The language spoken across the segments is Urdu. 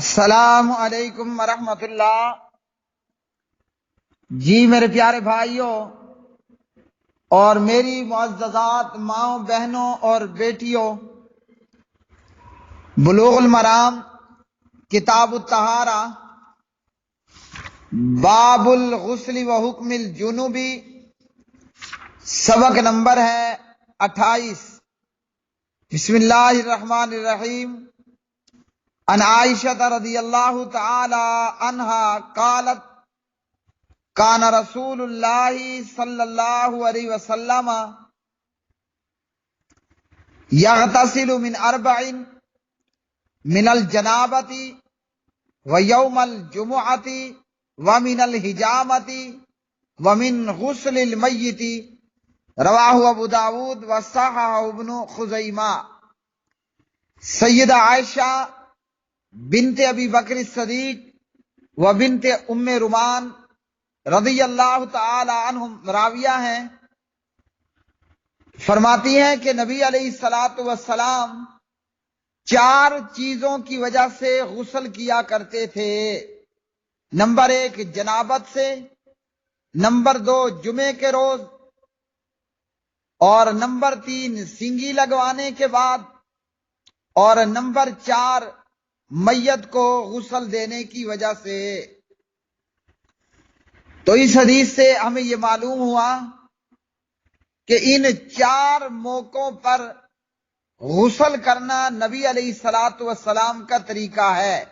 السلام علیکم ورحمۃ اللہ۔ جی میرے پیارے بھائیوں اور میری معززات ماؤں بہنوں اور بیٹیوں، بلوغ المرام کتاب الطہارہ باب الغسل و حکم الجنوبی، سبق نمبر ہے 28۔ بسم اللہ الرحمن الرحیم۔ عن عائشہ رضی اللہ تعالی عنہا قالت کان رسول اللہ صلی اللہ علیہ وسلم یغتسل من اربع من الجنابۃ ویوم الجمعۃ ومن الحجامۃ ومن غسل المیت، رواہ ابو داود وصححہ ابن خزیمہ۔ سیدہ عائشہ بنت ابی بکر الصدیق و بنت ام رومان رضی اللہ تعالی عنہم راویہ ہیں، فرماتی ہیں کہ نبی علیہ الصلاۃ والسلام 4 چیزوں کی وجہ سے غسل کیا کرتے تھے۔ نمبر 1 جنابت سے، نمبر 2 جمعے کے روز، اور نمبر 3 سینگی لگوانے کے بعد، اور نمبر 4 میت کو غسل دینے کی وجہ سے۔ تو اس حدیث سے ہمیں یہ معلوم ہوا کہ ان 4 موقعوں پر غسل کرنا نبی علیہ الصلاۃ والسلام کا طریقہ ہے۔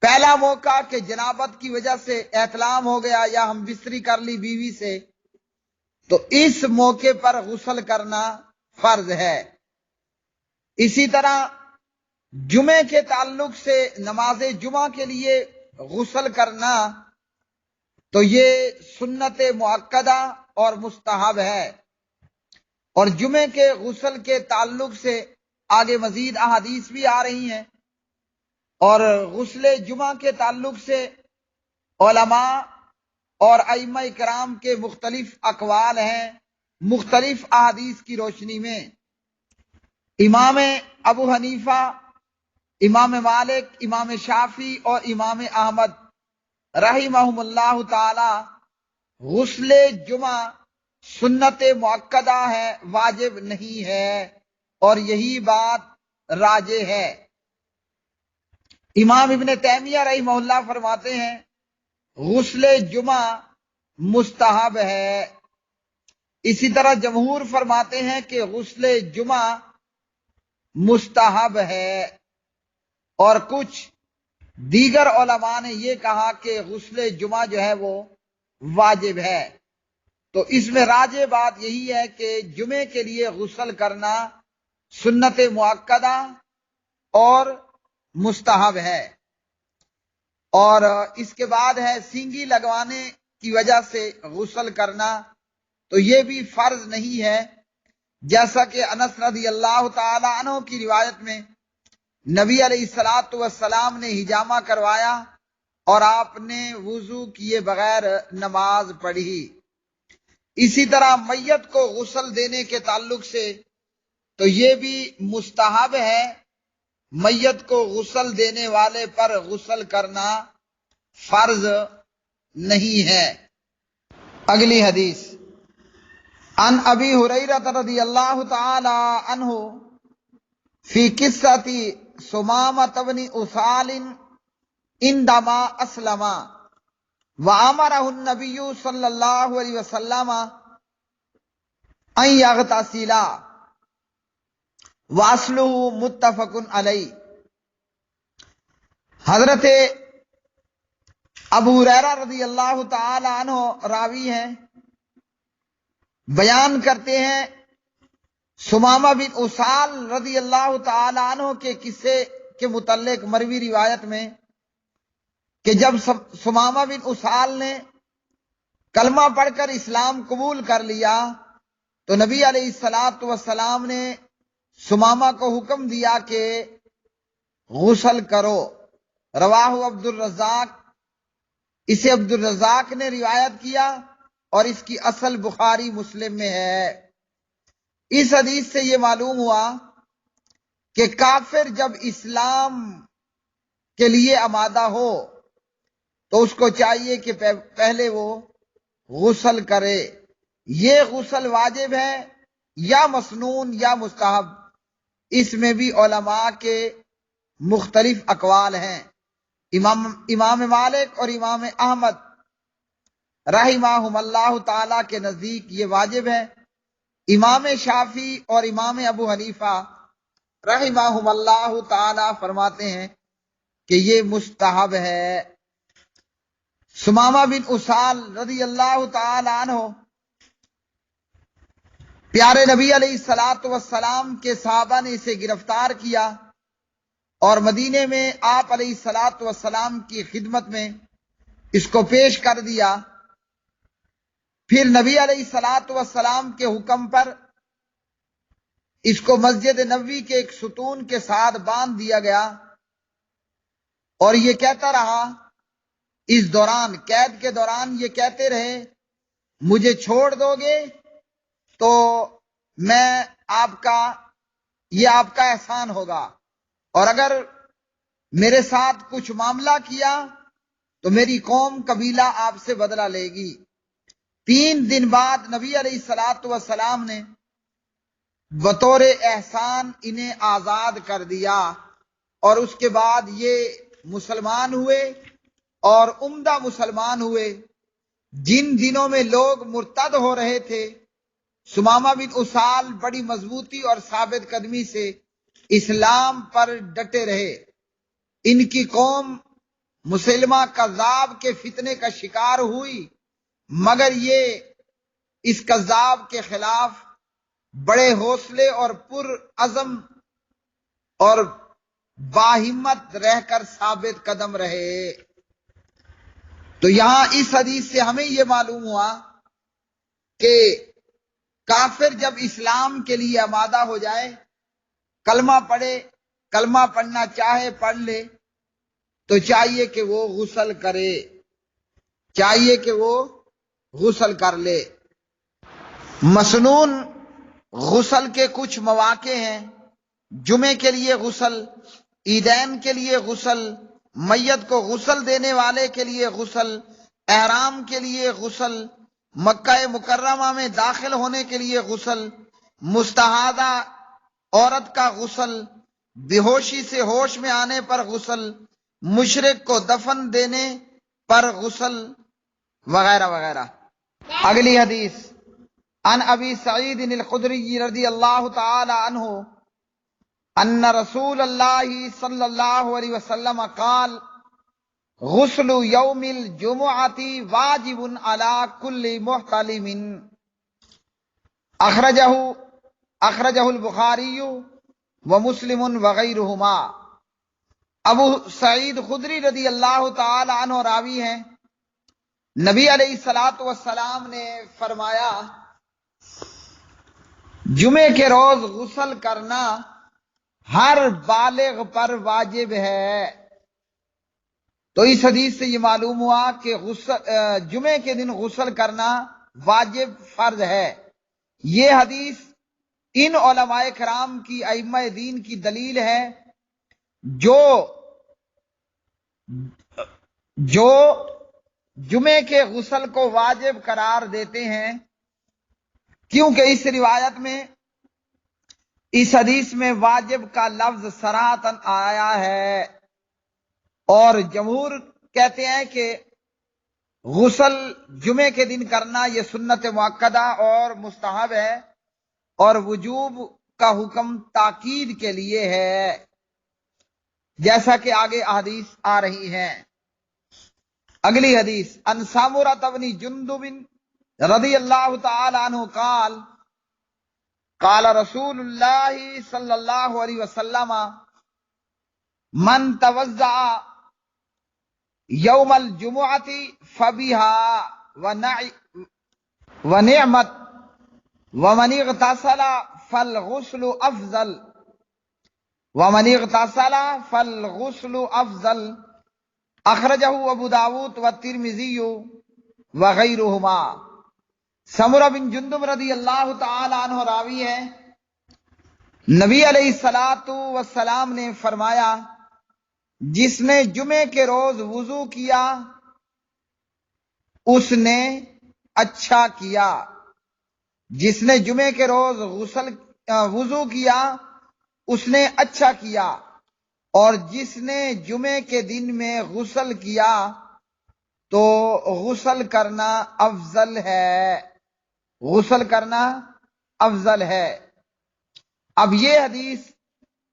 پہلا موقع کہ جنابت کی وجہ سے احتلام ہو گیا یا ہم بستری کر لی بیوی سے، تو اس موقع پر غسل کرنا فرض ہے۔ اسی طرح جمعے کے تعلق سے نماز جمعہ کے لیے غسل کرنا تو یہ سنت مؤکدہ اور مستحب ہے، اور جمعے کے غسل کے تعلق سے آگے مزید احادیث بھی آ رہی ہیں، اور غسل جمعہ کے تعلق سے علماء اور ائمہ کرام کے مختلف اقوال ہیں مختلف احادیث کی روشنی میں۔ امام ابو حنیفہ، امام مالک، امام شافعی اور امام احمد رحمہم اللہ تعالی غسل جمعہ سنت مؤکدہ ہے، واجب نہیں ہے، اور یہی بات راجح ہے۔ امام ابن تیمیہ رحمہ اللہ فرماتے ہیں غسل جمعہ مستحب ہے۔ اسی طرح جمہور فرماتے ہیں کہ غسل جمعہ مستحب ہے، اور کچھ دیگر علماء نے یہ کہا کہ غسل جمعہ جو ہے وہ واجب ہے۔ تو اس میں راجح بات یہی ہے کہ جمعے کے لیے غسل کرنا سنت مؤکدہ اور مستحب ہے، اور اس کے بعد ہے سینگی لگوانے کی وجہ سے غسل کرنا، تو یہ بھی فرض نہیں ہے، جیسا کہ انس رضی اللہ تعالی عنہ کی روایت میں نبی علیہ الصلاۃ والسلام نے حجامہ کروایا اور آپ نے وضو کیے بغیر نماز پڑھی۔ اسی طرح میت کو غسل دینے کے تعلق سے تو یہ بھی مستحب ہے، میت کو غسل دینے والے پر غسل کرنا فرض نہیں ہے۔ اگلی حدیث عن ابی ہریرہ رضی اللہ تعالی عنہ فی قصۃ ثمامۃ بن اسال عندما اسلم وامرہ النبی صلی اللہ علیہ وسلم ان یغتسل واصلہ متفق علیہ۔ حضرت ابو ہریرہ رضی اللہ تعالی عنہ راوی ہیں، بیان کرتے ہیں ثمامہ بن اسال رضی اللہ تعالی عنہ کے قصے کے متعلق مروی روایت میں کہ جب ثمامہ بن اسال نے کلمہ پڑھ کر اسلام قبول کر لیا تو نبی علیہ الصلاۃ والسلام نے ثمامہ کو حکم دیا کہ غسل کرو۔ رواہ عبد الرزاق، اسے عبد الرزاق نے روایت کیا اور اس کی اصل بخاری مسلم میں ہے۔ اس حدیث سے یہ معلوم ہوا کہ کافر جب اسلام کے لیے آمادہ ہو تو اس کو چاہیے کہ پہلے وہ غسل کرے۔ یہ غسل واجب ہے یا مسنون یا مستحب، اس میں بھی علماء کے مختلف اقوال ہیں۔ امام مالک اور امام احمد رحمہم اللہ تعالی کے نزدیک یہ واجب ہے۔ امام شافعی اور امام ابو حنیفہ رحمہم اللہ تعالی فرماتے ہیں کہ یہ مستحب ہے۔ سمامہ بن اسال رضی اللہ تعالی عنہ پیارے نبی علیہ الصلوۃ والسلام کے صحابہ نے اسے گرفتار کیا اور مدینے میں آپ علیہ الصلوۃ والسلام کی خدمت میں اس کو پیش کر دیا۔ پھر نبی علیہ الصلوۃ والسلام کے حکم پر اس کو مسجد نبوی کے ایک ستون کے ساتھ باندھ دیا گیا اور یہ کہتا رہا، اس دوران قید کے دوران یہ کہتے رہے، مجھے چھوڑ دو گے تو میں یہ آپ کا احسان ہوگا، اور اگر میرے ساتھ کچھ معاملہ کیا تو میری قوم قبیلہ آپ سے بدلہ لے گی۔ 3 دن بعد نبی علیہ الصلوۃ والسلام نے بطور احسان انہیں آزاد کر دیا، اور اس کے بعد یہ مسلمان ہوئے اور عمدہ مسلمان ہوئے۔ جن دنوں میں لوگ مرتد ہو رہے تھے، سمامہ بن اسال بڑی مضبوطی اور ثابت قدمی سے اسلام پر ڈٹے رہے۔ ان کی قوم مسلمہ کذاب کے فتنے کا شکار ہوئی، مگر یہ اس کذاب کے خلاف بڑے حوصلے اور پر عزم اور باہمت رہ کر ثابت قدم رہے۔ تو یہاں اس حدیث سے ہمیں یہ معلوم ہوا کہ کافر جب اسلام کے لیے آمادہ ہو جائے، کلمہ پڑھے، کلمہ پڑھنا چاہے پڑھ لے، تو چاہیے کہ وہ غسل کرے، چاہیے کہ وہ غسل کر لے۔ مسنون غسل کے کچھ مواقع ہیں۔ جمعے کے لیے غسل، عیدین کے لیے غسل، میت کو غسل دینے والے کے لیے غسل، احرام کے لیے غسل، مکہ مکرمہ میں داخل ہونے کے لیے غسل، مستحاضہ عورت کا غسل، بے ہوشی سے ہوش میں آنے پر غسل، مشرک کو دفن دینے پر غسل، وغیرہ وغیرہ۔ اگلی حدیث عن ابی سعید الخدری رضی اللہ تعالی عنہ ان رسول اللہ صلی اللہ علیہ وسلم قال غسل یوم الجمعۃ واجب علی کل محتلم، اخرجہ البخاری ومسلم وغیرہما۔ ابو سعید خدری رضی اللہ تعالی عنہ راوی ہیں، نبی علیہ الصلوۃ والسلام نے فرمایا جمعے کے روز غسل کرنا ہر بالغ پر واجب ہے۔ تو اس حدیث سے یہ معلوم ہوا کہ جمعے کے دن غسل کرنا واجب فرض ہے۔ یہ حدیث ان علماء کرام کی ائمہ دین کی دلیل ہے جو جمعے کے غسل کو واجب قرار دیتے ہیں، کیونکہ اس روایت میں، اس حدیث میں واجب کا لفظ صراحتاً آیا ہے، اور جمہور کہتے ہیں کہ غسل جمعے کے دن کرنا یہ سنت مؤکدہ اور مستحب ہے، اور وجوب کا حکم تاکید کے لیے ہے، جیسا کہ آگے احادیث آ رہی ہیں۔ اگلی حدیث عن سامورہ بن جندب رضی اللہ تعالی عنہ قال قال رسول اللہ صلی اللہ علیہ وسلم من توضع یوم الجمعۃ فبها ونعمت ومن اغتسل فالغسل افضل اخرجہ ابو داود والترمذی وغیرہما۔ سمرہ بن جندب رضی اللہ تعالی عنہ راوی ہے، نبی علیہ الصلوۃ والسلام نے فرمایا جس نے جمعے کے روز وضو کیا اس نے اچھا کیا، جس نے جمعے کے روز وضو کیا اس نے اچھا کیا، اور جس نے جمعے کے دن میں غسل کیا تو غسل کرنا افضل ہے، غسل کرنا افضل ہے۔ اب یہ حدیث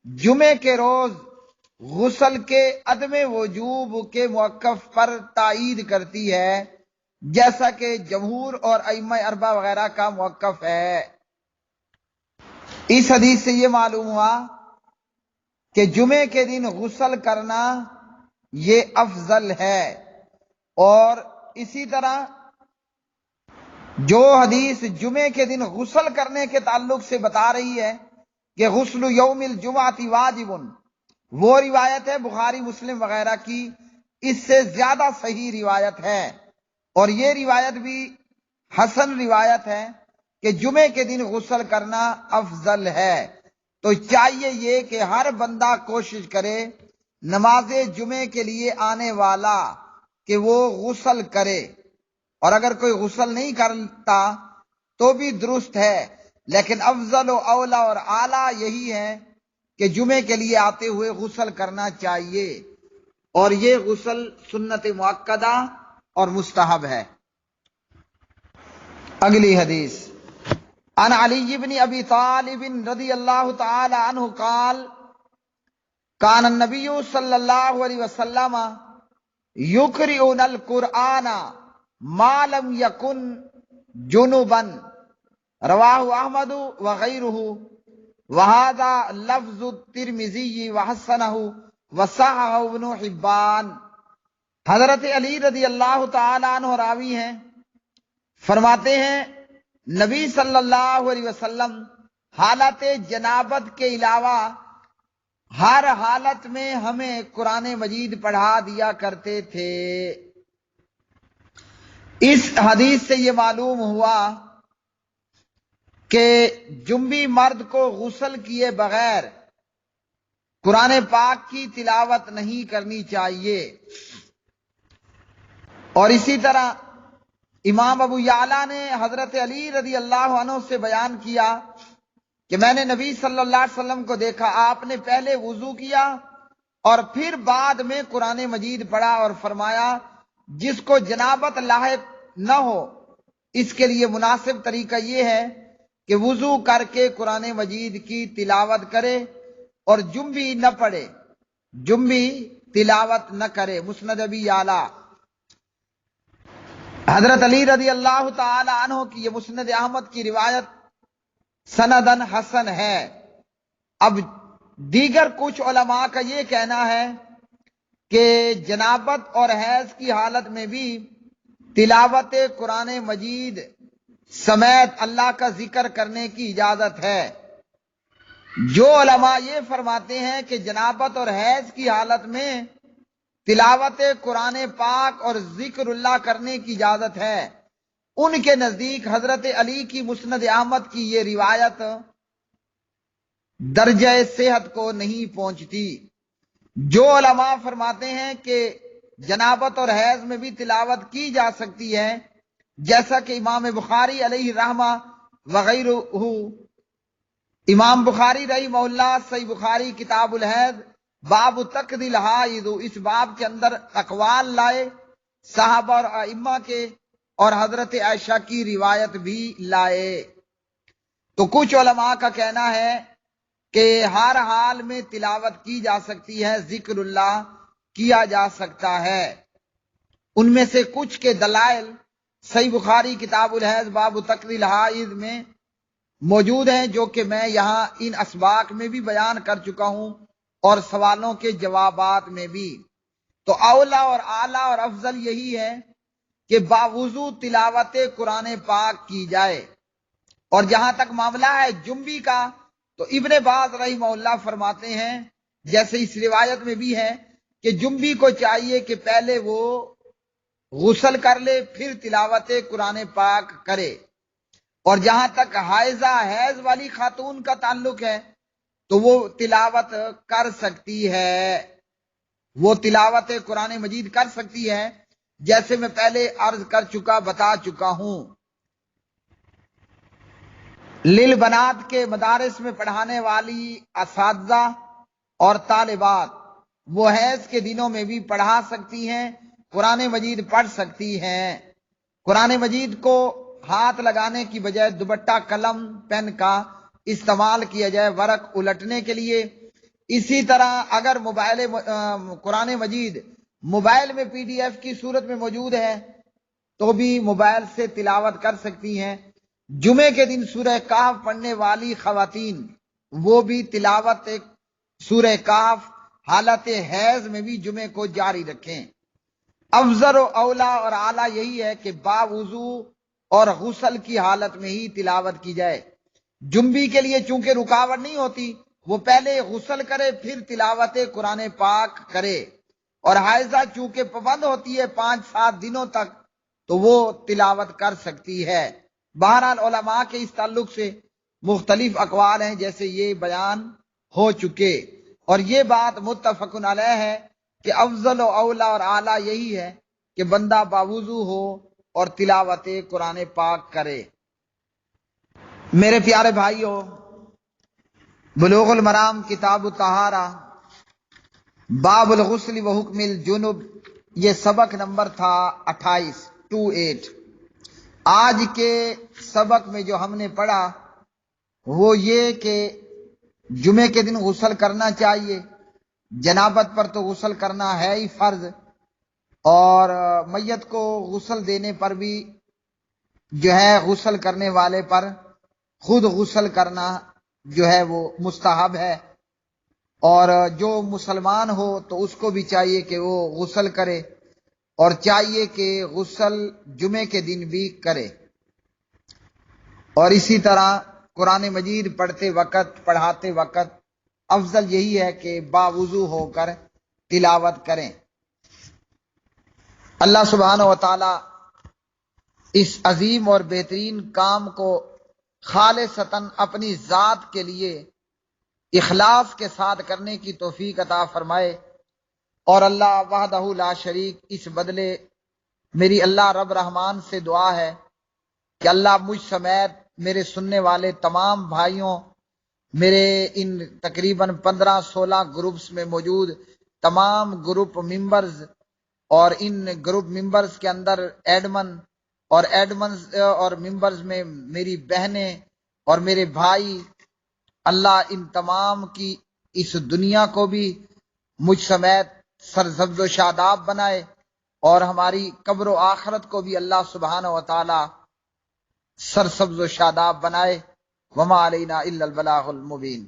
جمعے کے روز غسل کے عدم وجوب کے موقف پر تائید کرتی ہے، جیسا کہ جمہور اور ائمہ اربعہ وغیرہ کا موقف ہے۔ اس حدیث سے یہ معلوم ہوا کہ جمعے کے دن غسل کرنا یہ افضل ہے، اور اسی طرح جو حدیث جمعے کے دن غسل کرنے کے تعلق سے بتا رہی ہے کہ غسل یوم الجمعہ واجب، وہ روایت ہے بخاری مسلم وغیرہ کی، اس سے زیادہ صحیح روایت ہے، اور یہ روایت بھی حسن روایت ہے کہ جمعے کے دن غسل کرنا افضل ہے۔ تو چاہیے یہ کہ ہر بندہ کوشش کرے نماز جمعے کے لیے آنے والا کہ وہ غسل کرے، اور اگر کوئی غسل نہیں کرتا تو بھی درست ہے، لیکن افضل و اولا اور اعلیٰ یہی ہے کہ جمعے کے لیے آتے ہوئے غسل کرنا چاہیے، اور یہ غسل سنت مؤکدہ اور مستحب ہے۔ اگلی حدیث عن علی بن ابی طالب رضی اللہ تعالی عنہ قال کان النبی صلی اللہ علیہ وسلم یقرئنا القرآن ما لم یکن جنبا، رواہ احمد وغیرہ، وہذا لفظ الترمذی وحسنہ وصححہ ابن حبان۔ حضرت علی رضی اللہ تعالی عنہ راوی ہیں، فرماتے ہیں نبی صلی اللہ علیہ وسلم حالت جنابت کے علاوہ ہر حالت میں ہمیں قرآن مجید پڑھا دیا کرتے تھے۔ اس حدیث سے یہ معلوم ہوا کہ جنبی مرد کو غسل کیے بغیر قرآن پاک کی تلاوت نہیں کرنی چاہیے، اور اسی طرح امام ابو یعلا نے حضرت علی رضی اللہ عنہ سے بیان کیا کہ میں نے نبی صلی اللہ علیہ وسلم کو دیکھا، آپ نے پہلے وضو کیا اور پھر بعد میں قرآن مجید پڑھا، اور فرمایا جس کو جنابت لاحق نہ ہو اس کے لیے مناسب طریقہ یہ ہے کہ وضو کر کے قرآن مجید کی تلاوت کرے اور جنبی نہ پڑھے، جنبی تلاوت نہ کرے۔ مسند ابی یعلا حضرت علی رضی اللہ تعالی عنہ کی یہ مسند احمد کی روایت سندن حسن ہے۔ اب دیگر کچھ علماء کا یہ کہنا ہے کہ جنابت اور حیض کی حالت میں بھی تلاوت قرآن مجید سمیت اللہ کا ذکر کرنے کی اجازت ہے۔ جو علماء یہ فرماتے ہیں کہ جنابت اور حیض کی حالت میں تلاوت قرآن پاک اور ذکر اللہ کرنے کی اجازت ہے، ان کے نزدیک حضرت علی کی مسند احمد کی یہ روایت درجہ صحت کو نہیں پہنچتی۔ جو علماء فرماتے ہیں کہ جنابت اور حیض میں بھی تلاوت کی جا سکتی ہے، جیسا کہ امام بخاری علیہ رحمہ وغیرہ، امام بخاری رحمہ اللہ صحیح بخاری کتاب الحیض باب تقضی الحائض، اس باب کے اندر اقوال لائے صحابہ اور ائمہ کے، اور حضرت عائشہ کی روایت بھی لائے۔ تو کچھ علماء کا کہنا ہے کہ ہر حال میں تلاوت کی جا سکتی ہے، ذکر اللہ کیا جا سکتا ہے۔ ان میں سے کچھ کے دلائل صحیح بخاری کتاب الحیض باب تقضی الحائض میں موجود ہیں، جو کہ میں یہاں ان اسباق میں بھی بیان کر چکا ہوں اور سوالوں کے جوابات میں بھی۔ تو اولا اور اعلیٰ اور افضل یہی ہے کہ باوضو تلاوت قرآن پاک کی جائے۔ اور جہاں تک معاملہ ہے جنبی کا، تو ابن باز رحمہ اللہ فرماتے ہیں، جیسے اس روایت میں بھی ہے، کہ جنبی کو چاہیے کہ پہلے وہ غسل کر لے پھر تلاوت قرآن پاک کرے، اور جہاں تک حیض والی خاتون کا تعلق ہے تو وہ تلاوت کر سکتی ہے۔ وہ تلاوت قرآن مجید کر سکتی ہے، جیسے میں پہلے عرض کر چکا، بتا چکا ہوں۔ للبنات کے مدارس میں پڑھانے والی اساتذہ اور طالبات وہ حیض کے دنوں میں بھی پڑھا سکتی ہیں، قرآن مجید پڑھ سکتی ہیں۔ قرآن مجید کو ہاتھ لگانے کی بجائے دوپٹہ، قلم، پین کا استعمال کیا جائے ورق الٹنے کے لیے۔ اسی طرح اگر قرآن مجید موبائل میں PDF کی صورت میں موجود ہے تو بھی موبائل سے تلاوت کر سکتی ہیں۔ جمعے کے دن سورہ کہف پڑھنے والی خواتین وہ بھی تلاوت سورہ کہف حالت حیض میں بھی جمعے کو جاری رکھیں۔ افضل و اولا اور اعلیٰ یہی ہے کہ باوضو اور غسل کی حالت میں ہی تلاوت کی جائے۔ جنبی کے لیے چونکہ رکاوٹ نہیں ہوتی، وہ پہلے غسل کرے پھر تلاوت قرآن پاک کرے، اور حائضہ چونکہ پابند ہوتی ہے 5-7 دنوں تک تو وہ تلاوت کر سکتی ہے۔ بہرحال علماء کے اس تعلق سے مختلف اقوال ہیں، جیسے یہ بیان ہو چکے، اور یہ بات متفق علیہ ہے کہ افضل و اولا اور اعلیٰ یہی ہے کہ بندہ باوضو ہو اور تلاوت قرآن پاک کرے۔ میرے پیارے بھائیوں، بلوغ المرام کتاب الطہارہ باب الغسل و حکم الجنب، یہ سبق نمبر تھا 28۔ آج کے سبق میں جو ہم نے پڑھا وہ یہ کہ جمعے کے دن غسل کرنا چاہیے، جنابت پر تو غسل کرنا ہے ہی فرض، اور میت کو غسل دینے پر بھی جو ہے غسل کرنے والے پر خود غسل کرنا جو ہے وہ مستحب ہے، اور جو مسلمان ہو تو اس کو بھی چاہیے کہ وہ غسل کرے، اور چاہیے کہ غسل جمعے کے دن بھی کرے۔ اور اسی طرح قرآن مجید پڑھتے وقت، پڑھاتے وقت افضل یہی ہے کہ باوضو ہو کر تلاوت کریں۔ اللہ سبحانہ و تعالی اس عظیم اور بہترین کام کو خالصتاً اپنی ذات کے لیے اخلاص کے ساتھ کرنے کی توفیق عطا فرمائے، اور اللہ وحدہ لا شریک اس بدلے میری اللہ رب رحمان سے دعا ہے کہ اللہ مجھ سمیت میرے سننے والے تمام بھائیوں، میرے ان تقریباً 15-16 گروپس میں موجود تمام گروپ ممبرز، اور ان گروپ ممبرز کے اندر ایڈمن اور ممبرز میں میری بہنیں اور میرے بھائی، اللہ ان تمام کی اس دنیا کو بھی مجھ سمیت سرسبز و شاداب بنائے، اور ہماری قبر و آخرت کو بھی اللہ سبحانہ و تعالی سرسبز و شاداب بنائے۔ وما علینا الا البلاغ المبین۔